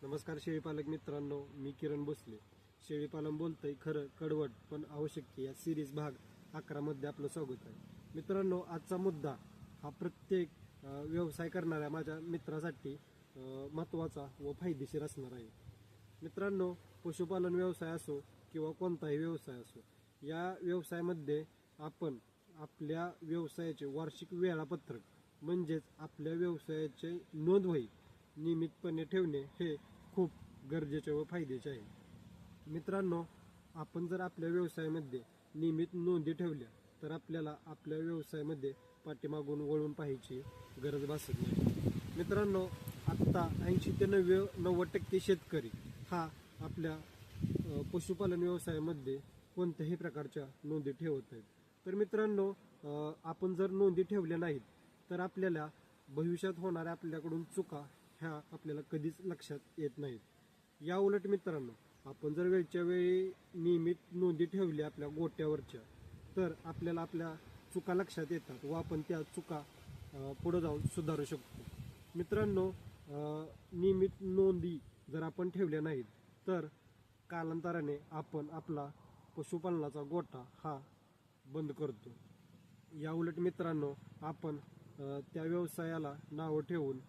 नमस्कार शेळीपालक मित्रांनो, मी किरण भोसले. शेळीपालन बोलतोय खरं कडवट पण आवश्यक या सिरीज भाग 11 मध्ये आपलं स्वागत आहे. मित्रांनो, आजचा मुद्दा हा प्रत्येक व्यवसाय करणाऱ्या माझ्या मित्रासाठी महत्त्वाचा व फायदेशीर असणार आहे. मित्रांनो, पशुपालन व्यवसाय असो किंवा कोणताही व्यवसाय असो, या व्यवसायामध्ये आपण आपल्या व्यवसायाचे वार्षिक वेळापत्रक म्हणजेच आपल्या व्यवसायाचे नोंदवही नियमितपणे ठेवणे हे खूप गरजेचे व फायद्याचे आहे. मित्रांनो, आपण जर आपल्या व्यवसायामध्ये नियमित नोंदी ठेवल्या तर आपल्याला आपल्या व्यवसायामध्ये पाठीमागून वळून पाहायची गरज भासत नाही. मित्रांनो, आत्ता 80 ते 90% शेतकरी हा आपल्या पशुपालन व्यवसायामध्ये कोणत्याही प्रकारच्या नोंदी ठेवत आहेत. तर मित्रांनो, आपण जर नोंदी ठेवल्या नाहीत तर आपल्याला भविष्यात होणाऱ्या आपल्याकडून चुका ह्या आपल्याला कधीच लक्षात येत नाहीत. या उलट मित्रांनो, आपण जर वेळच्या वेळी नियमित नोंदी ठेवल्या आपल्या गोट्यावरच्या तर आपल्याला आपल्या चुका लक्षात येतात व आपण त्या चुका पुढे जाऊन सुधारू शकतो. मित्रांनो, नियमित नोंदी जर आपण ठेवल्या नाहीत तर कालांतराने आपण आपला पशुपालनाचा गोठा हा बंद करतो. या उलट मित्रांनो, आपण त्या व्यवसायाला नावं ठेवून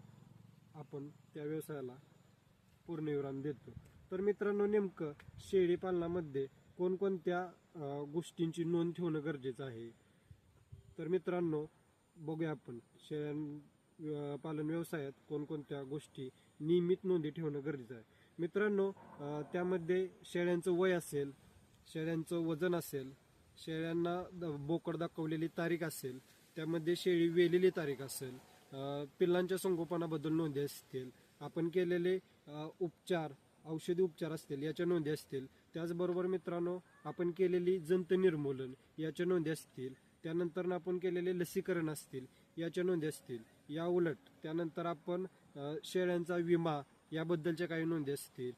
आपण त्या व्यवसायाला पूर्णविराम देतो. तर मित्रांनो, नेमकं शेळी पालनामध्ये कोणकोणत्या गोष्टींची नोंद ठेवणं गरजेचं आहे. तर मित्रांनो, बघूया आपण पालन व्यवसायात कोणकोणत्या गोष्टी नियमित नोंदी ठेवणं गरजेचं आहे. मित्रांनो, त्यामध्ये शेळ्यांचं वय असेल, शेळ्यांचं वजन असेल, शेळ्यांना बोकड दाखवलेली तारीख असेल, त्यामध्ये शेळी वेलेली तारीख असेल, पिल्लांच्या संगोपनाबद्दल नोंदी असतील, आपण केलेले उपचार, औषधी उपचार असतील याच्या नोंदी असतील. त्याचबरोबर मित्रांनो, आपण केलेली जंत निर्मूलन याच्या नोंदी असतील. त्यानंतर आपण केलेले लसीकरण असतील याच्या नोंदी असतील. या उलट त्यानंतर आपण शेळ्यांचा विमा याबद्दलच्या काही नोंदी असतील.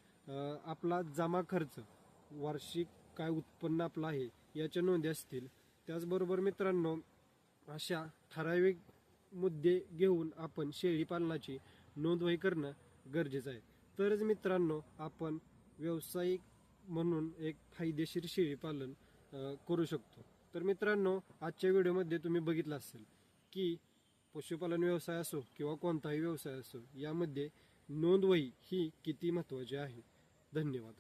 आपला जमा खर्च, वार्षिक काय उत्पन्न आपलं आहे याच्या नोंदी असतील. त्याचबरोबर मित्रांनो, अशा ठराविक मुद्दे घेऊन आपण शेळी पालनाची नोंदवही करणं गरजेचं आहे. तरच मित्रांनो, आपण व्यावसायिक म्हणून एक फायदेशीर शेळी पालन करू शकतो. तर मित्रांनो, आजच्या व्हिडिओमध्ये तुम्ही बघितलं असेल की पशुपालन व्यवसाय असो किंवा कोणताही व्यवसाय असो, यामध्ये नोंदवही ही किती महत्त्वाची आहे. धन्यवाद.